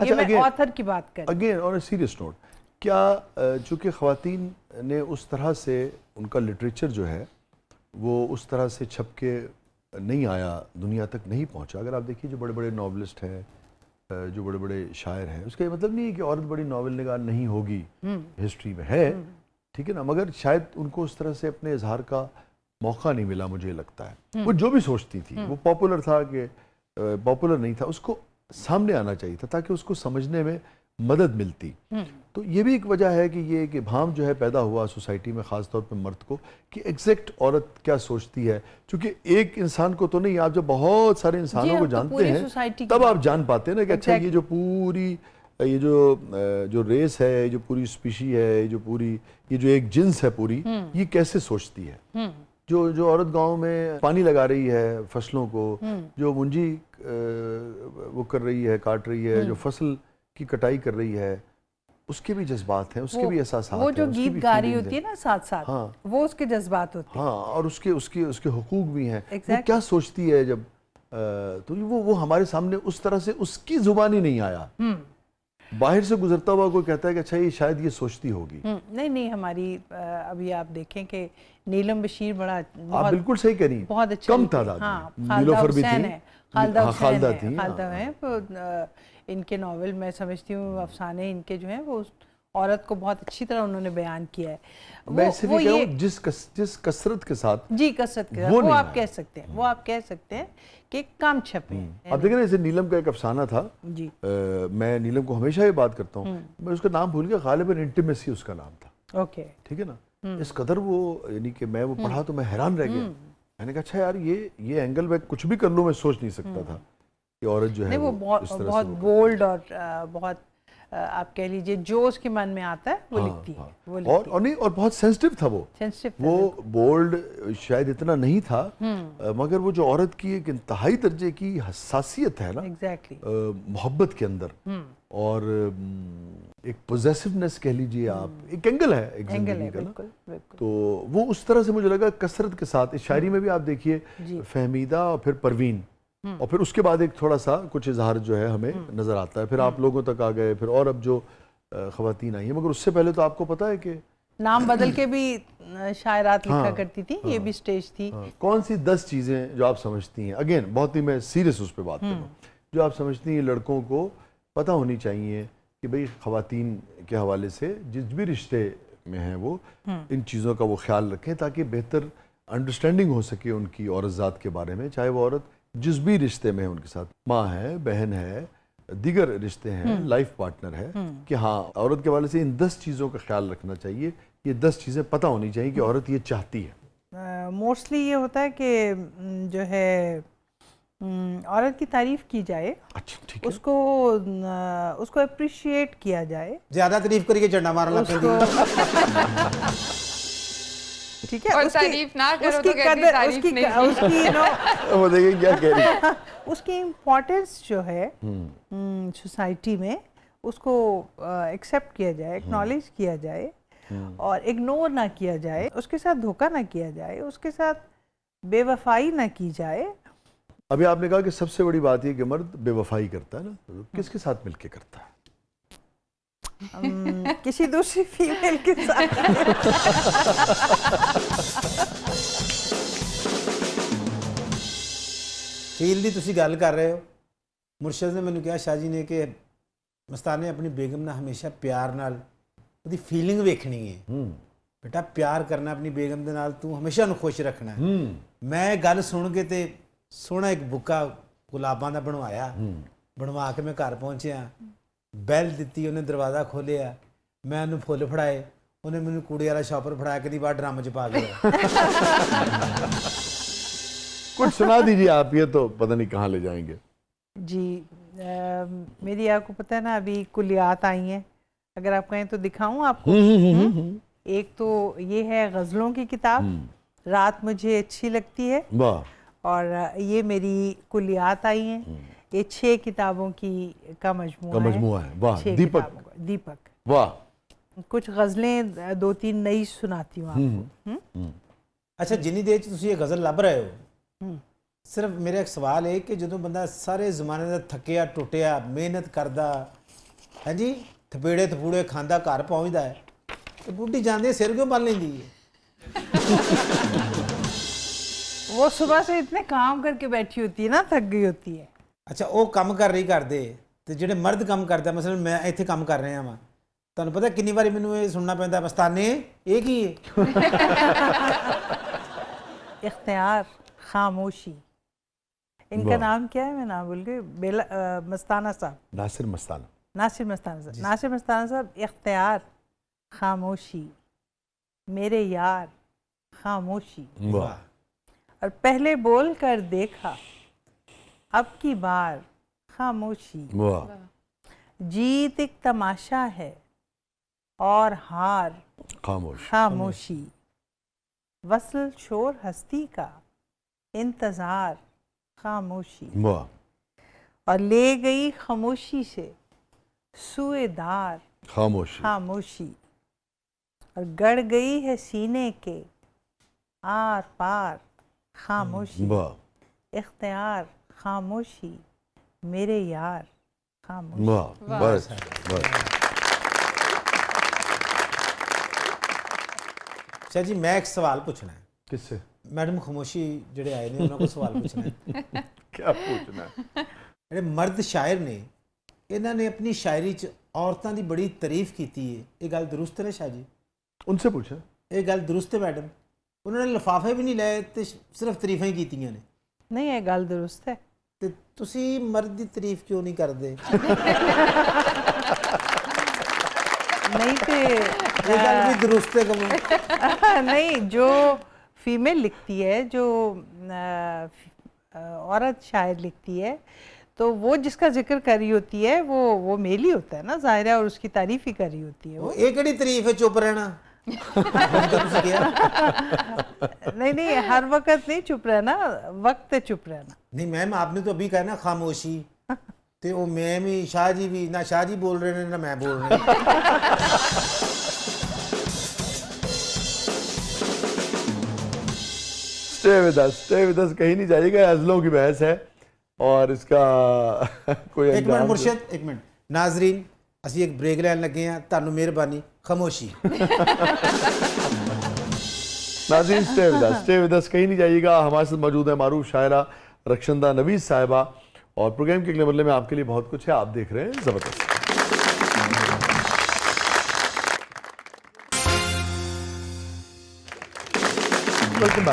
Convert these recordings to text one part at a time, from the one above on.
ये मैं ऑथर की बात कर again on a serious note, क्या चूँकि ख़वातीन ने उस तरह से उनका लिटरेचर जो है वो उस तरह से छप के नहीं आया, दुनिया तक नहीं पहुंचा। अगर आप देखिए जो बड़े बड़े नॉवलिस्ट हैं, जो बड़े बड़े शायर हैं, उसका ये मतलब नहीं है कि औरत बड़ी नावल निगार नहीं होगी, हिस्ट्री में है, ठीक है ना, मगर शायद उनको उस तरह से अपने इजहार का मौका नहीं मिला, मुझे लगता है। वो जो भी सोचती थी वो पॉपुलर था कि पॉपुलर नहीं था, उसको सामने आना चाहिए था ताकि उसको समझने में मदद मिलती। तो ये भी एक वजह है कि ये कि भाम जो है पैदा हुआ सोसाइटी में, ख़ास तौर पे मर्द को, कि एग्जैक्ट औरत क्या सोचती है। क्योंकि एक इंसान को तो नहीं, आप जब बहुत सारे इंसानों को जानते हैं तब आप जान पाते हैं ना कि अच्छा ये जो पूरी ये जो रेस है, ये जो पूरी स्पीशी है, ये जो एक जिन्स है पूरी, ये कैसे सोचती है। जो औरत गांव में पानी लगा रही है फसलों को, जो मुंजी वो कर रही है, काट रही है, जो फसल की कटाई कर रही है, उसके भी जज्बात हैं, उसके भी एहसास हैं, वो जो गीत गा रही होती है ना साथ साथ, हाँ, वो उसके जज्बात होते हैं। हाँ, और उसके हुकूक भी हैं। वो क्या सोचती है जब तो वो हमारे सामने उस तरह से उसकी जुबानी नहीं आया। बाहर से गुजरता हुआ कोई कहता है कि अच्छा ये शायद ये सोचती होगी। नहीं हमारी अभी आप देखें कि नीलम बशीर बड़ा, आप बिल्कुल सही कह रही हैं, बहुत अच्छा, कम तादाद में नीलोफर भी थी, खालदा है, इनके नावल मैं समझती हूँ अफसाने इनके जो हैं वो औरत को बहुत अच्छी तरह उन्होंने बयान किया है। वो ये जिस कसरत के साथ, जी कसरत के साथ, वो आप कह सकते हैं, वो आप कह सकते हैं कि काम छपे। अब देखें ना, जैसे नीलम का एक अफसाना था जी, मैं नीलम को हमेशा ये बात करता हूँ, मैं उसका नाम भूल गया, गालिबन इंटीमेसी उसका नाम था। ओके, ठीक है ना, इस कदर वो, यानी कि मैं वो पढ़ा तो मैं हैरान रह गया। मैंने कहा अच्छा यार ये एंगल में कुछ भी कर लूँ, मैं सोच नहीं सकता था कि औरत जो है वो बहुत बोल्ड और बहुत आप कह लीजिए जो उसके मन में आता है वो लिखती है, वो लिखती और नहीं, और बहुत सेंसिटिव था वो बोल्ड शायद इतना नहीं था, मगर वो जो औरत की एक इंतहाई दर्जे की हसासियत है ना, एग्जैक्टली मोहब्बत के अंदर, और एक पोजेसिवनेस कह लीजिए आप, एक एंगल है एक जिंदगी का ना, तो वो उस तरह से मुझे लगा कसरत के साथ। इस शायरी में भी आप देखिए फहमीदा और फिर परवीन, और फिर उसके बाद एक थोड़ा सा कुछ इजहार जो है हमें नजर आता है, फिर आप लोगों तक आ गए, फिर और अब जो खवातीन आई है, मगर उससे पहले तो आपको पता है कि नाम बदल के भी शायरात लिखा करती थी, ये भी स्टेज थी। कौन सी 10 चीजें जो आप समझती हैं, अगेन बहुत ही मैं सीरियस उस पर बात कर रहा हूँ, जो आप समझती हैं लड़कों को पता होनी चाहिए कि भाई खवातीन के हवाले से जिस भी रिश्ते में हैं वो इन चीज़ों का वो ख्याल रखें, ताकि बेहतर अंडरस्टैंडिंग हो सके उनकी औरत ज़ात के बारे में, चाहे वो औरत जिस भी रिश्ते में है उनके साथ, माँ है, बहन है, दीगर रिश्ते हैं, लाइफ पार्टनर है, कि हाँ औरत के हवाले से इन 10 चीज़ों का ख्याल रखना चाहिए। ये 10 चीज़ें पता होनी चाहिए कि औरत ये चाहती है। मोस्टली ये होता है कि जो है औरत की तारीफ की जाए, अच्छा ठीक है, उसको अप्रिशिएट किया जाए, ज्यादा तारीफ करके चढ़ना मारना ठीक है, और तारीफ ना करो तो कहती है तारीफ नहीं, उसकी वो देखिए क्या कह रही है, उसकी इम्पोर्टेंस जो है सोसाइटी में, उसको एक्सेप्ट किया जाए, एक्नॉलेज किया जाए, और इग्नोर ना किया जाए, उसके साथ धोखा ना किया जाए, उसके साथ बेवफाई ना की जाए। अभी आपने कहा कि सबसे बड़ी बात ये कि मर्द बेवफाई करता है ना, तो किसके साथ मिलके करता है? किसी दूसरी फीमेल के साथ। फील दी तुसी गल कर रहे हो, मुर्शद ने मैंने कहा, शाह जी ने, कि मस्ताने अपनी बेगम ना हमेशा प्यार नाल ਉਹਦੀ फीलिंग वेखनी है, बेटा प्यार करना अपनी बेगम दे नाल, तू हमेशा उन्हें खुश रखना है। मैं गल सुन के ते सोहना एक बुक्का गुलाबां दा बनवाया, बनवा के मैं घर पहुंचिया, बैल दी, उन्हें दरवाज़ा खोलिया, मैं उन्हें फुल फड़ाए, उन्हें मैंने कूड़े वाला शॉपर फड़ाया कि बाहर ड्रम च पा के कुछ सुना दीजिए आप, ये तो पता नहीं कहाँ ले जाएंगे जी। मेरी आपको पता है ना, अभी कुलियात आई हैं, अगर आप कहें तो दिखाऊं आपको। एक तो ये है गज़लों की किताब, रात मुझे अच्छी लगती है, और ये मेरी कुलियात आई हैं, ये 6 किताबों का मजमूआ है। वाह दीपक, वाह। कुछ गज़लें 2-3 नई सुनाती हूँ आपको। अच्छा, जिन्नी देर तुसी ये गज़ल लभ रहे हो, सिर्फ मेरा एक सवाल है कि जो बंदा सारे जमाने का थकिया टुटिया मेहनत करदा, ਹਾਂਜੀ ਥਪੇੜੇ ਥਪੂੜੇ ਖਾਂਦਾ ਘਰ ਪਹੁੰਚਦਾ ਹੈ ਤੇ ਬੁੱਢੀ ਜਾਂਦੀ ਸਿਰ ਕਿਉਂ ਬੰਨ ਲੈਂਦੀ ਹੈ वो सुबह से इतने काम करके बैठी होती है ना, थक गई होती है। ਅੱਛਾ ਉਹ ਕੰਮ ਕਰ ਰਹੀ ਕਰਦੇ ਤੇ ਜਿਹੜੇ ਮਰਦ ਕੰਮ ਕਰਦਾ ਮਸਲਨ ਮੈਂ ਇੱਥੇ ਕੰਮ ਕਰ ਰਿਹਾ ਵਾਂ ਤੁਹਾਨੂੰ ਪਤਾ ਕਿੰਨੀ ਵਾਰੀ ਮੈਨੂੰ ਇਹ ਸੁਣਨਾ ਪੈਂਦਾ ਮਸਤਾਨੇ ਇਹ ਕੀ ਹੈ इख्तियार, खामोशी, इनका वाह। नाम क्या है, मैं नाम भूल गई। मस्ताना साहब, नासिर मस्ताना। नासिर मस्ताना साहब। नासिर मस्ताना साहब, इख्तियार, खामोशी, मेरे यार, खामोशी। वाह और पहले बोल कर देखा, अब की बार खामोशी। वाह जीत एक तमाशा है और हार खामोश। खामोशी। वसल शोर हस्ती का इंतजार खामोशी। वाह और ले गई खामोशी से सुएदार खामोशी। खामोशी। और गड़ गई है सीने के आर पार खामोशी। वाह इख्तियार, खामोशी, मेरे यार, खामोशी। वाह बस बस। ਅੱਛਾ ਜੀ ਮੈਂ ਇੱਕ ਸਵਾਲ ਪੁੱਛਣਾ ਹੈ किससे ਮੈਡਮ ਖਮੋਸ਼ੀ ਜਿਹੜੇ ਆਏ ਨੇ ਉਹਨਾਂ ਕੋਲ ਸਵਾਲ ਪੁੱਛਣਾ ਹੈ क्या पूछना? ਜਿਹੜੇ ਮਰਦ ਸ਼ਾਇਰ ਨੇ ਇਹਨਾਂ ਨੇ ਆਪਣੀ ਸ਼ਾਇਰੀ 'ਚ ਔਰਤਾਂ ਦੀ ਬੜੀ ਤਾਰੀਫ ਕੀਤੀ ਹੈ ਇਹ ਗੱਲ ਦਰੁਸਤ ਹੈ ਸ਼ਾਹ ਜੀ उनसे पूछा। ਇਹ ਗੱਲ ਦਰੁਸਤ ਹੈ ਮੈਡਮ ਉਹਨਾਂ ਨੇ ਲਿਫਾਫੇ ਵੀ ਨਹੀਂ ਲਏ ਤੇ ਸਿਰਫ ਤਾਰੀਫਾਂ ਹੀ ਕੀਤੀਆਂ ਨੇ नहीं है, गल दुरुस्त है। ਤੇ ਤੁਸੀਂ ਮਰਦ ਦੀ ਤਾਰੀਫ ਕਿਉਂ ਨਹੀਂ ਕਰਦੇ नहीं तो ਇਹ ਗੱਲ ਵੀ ਦਰੁਸਤ ਹੈ ਕਮਲ नहीं, जो फीमेल लिखती है, जो औरत शायर लिखती है, तो वो जिसका जिक्र कर रही होती है वो मेल ही होता है ना, ज़ाहिर है, और उसकी तारीफ ही कर रही होती है वो। ਇਹ ਕਿਹੜੀ ਤਾਰੀਫ ਹੈ ਚੁੱਪ ਰਹਿਣਾ ਤੁਸੀਂ ਕਿਹਾ नहीं नहीं, हर वक्त नहीं चुप रहना, वक्त पे चुप रहना। नहीं मैम आपने तो अभी कहा ना खामोशी ਤੇ ਉਹ ਮੈਂ ਵੀ ਸ਼ਾਹ ਜੀ ਵੀ ਨਾ ਸ਼ਾਹ ਜੀ ਬੋਲ ਰਹੇ ਨੇ ਨਾ ਮੈਂ ਬੋਲ ਰਿਹਾ स्टे विद अस, कहीं नहीं जाइएगा। अज़लों की बहस है और इसका कोई ਇੱਕ ਮਿੰਟ अंजाम ਮੁਰਸ਼ਦ ਇੱਕ ਮਿੰਟ ਨਾਜ਼ਰੀਨ ਅਸੀਂ ਇੱਕ ਬ੍ਰੇਕ ਲੈਣ ਲੱਗੇ ਹਾਂ ਤੁਹਾਨੂੰ ਮਿਹਰਬਾਨੀ ਖਾਮੋशी नाज़रीन स्टे विद अस, कहीं नहीं जाइएगा। हमारे साथ मौजूद है मारूफ शायरा रक्षंदा नवीस साहिबा और प्रोग्राम के अगले बदले में आपके लिए बहुत कुछ है। आप देख रहे हैं ज़बरदस्त। वेलकम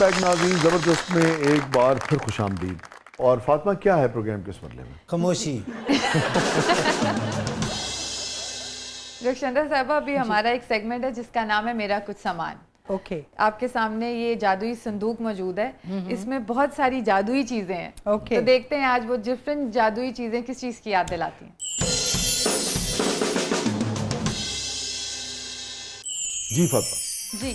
बैक नाज़रीन। ज़बरदस्त में एक बार फिर खुशामदीद। और फातिमा क्या है प्रोग्राम के इस बदले में? खामोशी रक्षंदा साहबा, अभी हमारा एक सेगमेंट है जिसका नाम है मेरा कुछ सामान। ओके आपके सामने ये जादुई संदूक मौजूद है, इसमें बहुत सारी जादुई चीजें हैं। ओके। तो देखते हैं आज वो डिफरेंट जादुई चीजें किस चीज की याद दिलाती हैं। जी फातिमा। जी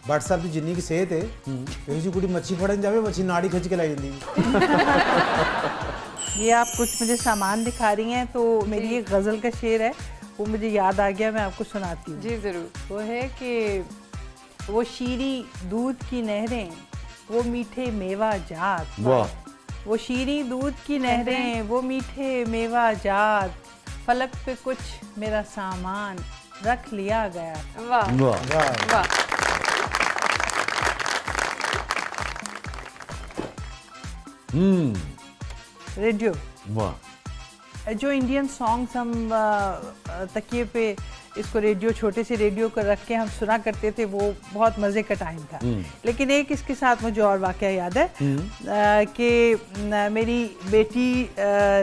WhatsApp ਦੀ ਜਿੰਨੀ ਕਿ ਸਿਹਤ ਹੈ ਇਹ ਜੀ ਕੁੜੀ ਮੱਛੀ ਫੜਨ ਜਾਵੇ ਮੱਛੀ ਨਾੜੀ ਖਿੱਚ ਕੇ ਲੈ ਜਾਂਦੀ ये आप कुछ मुझे सामान दिखा रही हैं, तो मेरी एक गज़ल का शेर है, वो मुझे याद आ गया, मैं आपको सुनाती हूँ। जी जरूर। वो है कि वो शीरी दूध की नहरें, वो मीठे मेवा जात। वाह वो शीरी दूध की नहरें, वो मीठे मेवा जात, फलक पे कुछ मेरा सामान रख लिया गया था। वाह वाह वाह। रेडियो, वाह जो इंडियन सॉन्ग्स हम तकिए पे इसको रेडियो, छोटे से रेडियो को रख के हम सुना करते थे, वो बहुत मज़े का टाइम था। लेकिन एक इसके साथ मुझे और वाक़या याद है कि मेरी बेटी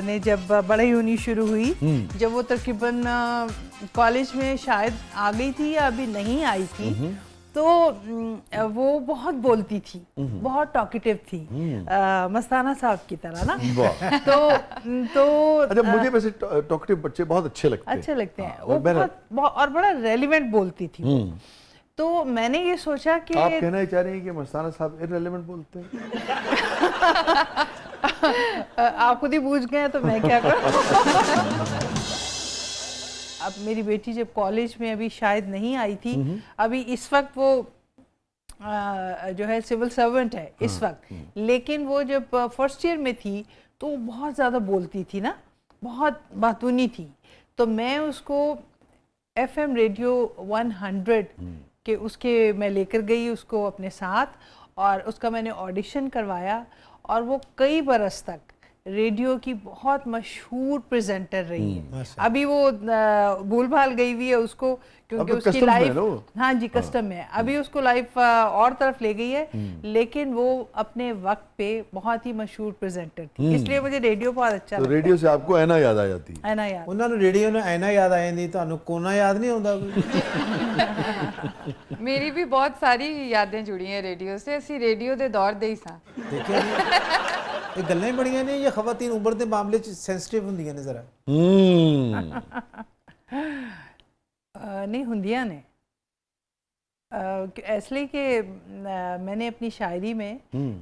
ने जब बड़ी होनी शुरू हुई, जब वो तकरीबन कॉलेज में शायद आ गई थी या अभी नहीं आई थी, तो वो बहुत बोलती थी, बहुत टॉकेटिव थी, मस्ताना साहब की तरह ना। वाह। तो अच्छा, मुझे वैसे टॉकेटिव बच्चे बहुत अच्छे लगते हैं। अच्छे लगते हैं, हाँ, वो बहुत और बड़ा रेलिवेंट बोलती थी वो। तो मैंने ये सोचा कि आप कहना ही चाह रही हैं कि मस्ताना साहब इररिलेवेंट बोलते हैं? आप खुद ही पूछ गए तो मैं क्या करूं। अब मेरी बेटी जब कॉलेज में अभी शायद नहीं आई थी, अभी इस वक्त वो जो है सिविल सर्वेंट है इस वक्त, लेकिन वो जब फर्स्ट ईयर में थी तो वो बहुत ज़्यादा बोलती थी ना, बहुत बातूनी थी, तो मैं उसको FM रेडियो 100 के उसके मैं लेकर गई उसको अपने साथ, और उसका मैंने ऑडिशन करवाया, और वो कई बरस तक रेडियो की बहुत मशहूर प्रेजेंटर रही है। माशाल्लाह। अभी वो भूल भाल गई हुई है उसको, क्योंकि अब तो उसकी custom में है लाइफ, ना वो? हाँ जी, कस्टम है, अभी उसको लाइफ और तरफ ले गई है, लेकिन वो अपने वक्त पे बहुत ही मशहूर प्रेजेंटर थी, इसलिए मुझे रेडियो बहुत अच्छा तो लगता रेडियो से आपको ऐना याद आ जाती है। है ना यार। ਉਹਨਾਂ ਨੂੰ ਰੇਡੀਓ ਨੂੰ ਐਨਾ ਯਾਦ ਆ ਜਾਂਦੀ, ਤੁਹਾਨੂੰ ਕੋਨਾ ਯਾਦ ਨਹੀਂ ਆਉਂਦਾ ਕੋਈ? मेरी भी बहुत सारी यादें जुड़ी हैं रेडियो से, ਅਸੀਂ रेडियो ਦੇ ਦੌਰ ਦੇ ਹੀ ਸਾਂ। ਦੇਖਿਆ ਜੀ, ਇਹ ਗੱਲਾਂ ਹੀ ਬੜੀਆਂ ਨੇ, ਇਹ ਖਵਾਤੀਨ ਉਮਰ ਦੇ ਮਾਮਲੇ 'ਚ ਸੈਂਸਿਟਿਵ ਹੁੰਦੀਆਂ ਨੇ ਜ਼ਰਾ। नहीं ਹੁੰਦੀਆਂ ਨੇ, इसलिए कि मैंने अपनी शायरी में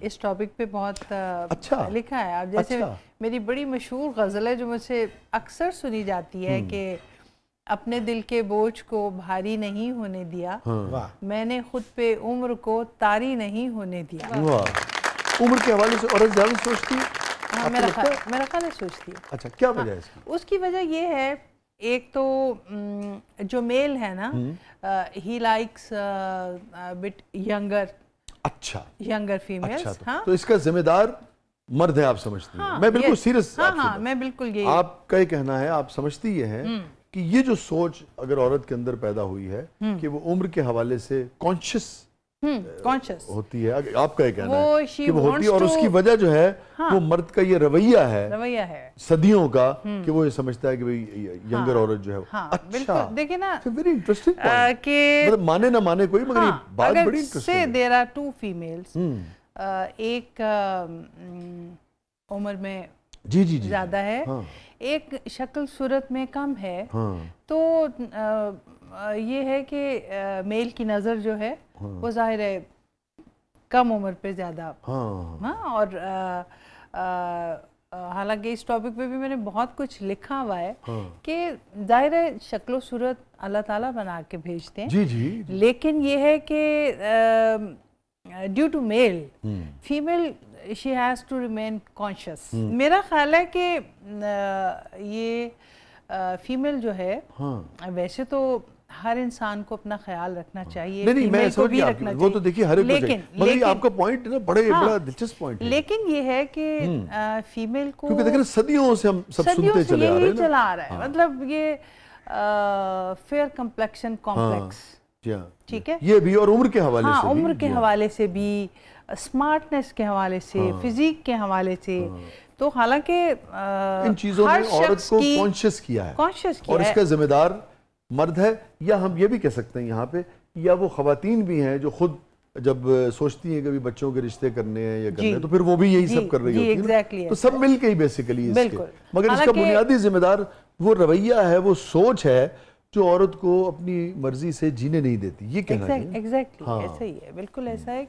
इस टॉपिक पे बहुत अच्छा लिखा है। अब जैसे अच्छा। मेरी बड़ी मशहूर गज़ल है जो मुझसे अक्सर सुनी जाती है कि अपने दिल के बोझ को भारी नहीं होने दिया, वाह, मैंने खुद पे उम्र को तारी नहीं होने दिया। वाह। उम्र के हवाले से औरत ज्यादा सोचती है? हाँ, आपको मेरा लगता है? मेरा ख्याल है सोचती है। अच्छा, क्या वजह है इसकी? उसकी वजह ये है, एक तो जो मेल है ना, ही लाइक्स बिट अच्छा यंगर फीमेल्स। अच्छा, हाँ तो इसका जिम्मेदार मर्द है आप समझती हैं? हाँ, मैं बिल्कुल ये- सीरियस हाँ हाँ, मैं बिल्कुल ये आपका ये कहना है, आप समझती ये हैं कि ये जो सोच अगर औरत के अंदर पैदा हुई है कि वो उम्र के हवाले से कॉन्शियस कॉन्शियस होती है, आपका ये कहना वो है she कि वो होती है, और wants to- उसकी वजह जो है वो मर्द का ये रवैया है रवैया है। सदियों का कि वो ये समझता है कि भाई यंगर औरत जो है वो- हाँ अच्छा, बिल्कुल, देखिए ना वेरी इंटरेस्टिंग कि मतलब माने ना माने कोई, मगर ये हाँ, बात अगर बड़ी से इंटरेस्टिंग है। देयर आर टू फीमेल्स, एक उम्र में जी जी जी ज्यादा है, हाँ एक शक्ल सूरत में कम है, हाँ तो ये है कि मेल की नज़र जो है वो जाहिर है कम उम्र पे ज़्यादा। हाँ हाँ, और हालांकि इस टॉपिक पे भी मैंने बहुत कुछ लिखा हुआ है कि जाहिर है शक्ल सूरत अल्लाह ताला बना के भेजते हैं, जी जी लेकिन ये है कि due to male female she has to remain conscious. मेरा ख्याल है कि ये फीमेल जो है, हाँ वैसे तो हर इंसान को अपना ख्याल रखना चाहिए, नहीं नहीं, मैं फीमेल को समझ भी गया रखना आपकी, वो तो चाहिए। देखिए हर एक को चाहिए, लेकिन मगर ये लेकिन आपका पॉइंट है ना, बड़ा दिलचस्प पॉइंट है, लेकिन ये है कि फीमेल को क्योंकि देखिए ना सदियों से हम सब सदियों सुनते से चले आ रहे यही हैं ना। चला आ रहा है, मतलब ये फेयर कम्प्लेक्शन कॉम्प्लेक्स, जी हाँ, ठीक है। ये भी, और उम्र के हवाले हाँ, से भी, उम्र के जी हाँ। हवाले से भी, स्मार्टनेस के हवाले से, फिजिक के हवाले से, तो हालांकि इन चीजों हर ने औरत शख्स को की कॉन्शियस किया है, कॉन्शियस किया और है। इसका जिम्मेदार मर्द है, या हम ये भी कह सकते हैं यहाँ पे, या वो खवातीन भी हैं जो खुद जब सोचती हैं कि भी बच्चों के रिश्ते करने हैं या करने हैं, तो फिर वो भी यही सब कर रही होती है ना। exactly तो सब मिल के ही बेसिकली इसके, बिल्कुल। मगर इसका हालांकि- बुनियादी जिम्मेदार वो रवैया है, वो सोच है जो औरत को अपनी मर्जी से जीने नहीं देती, ये कहना चाहिए। एग्जैक्टली हाँ। ऐसा ही है, बिल्कुल ऐसा है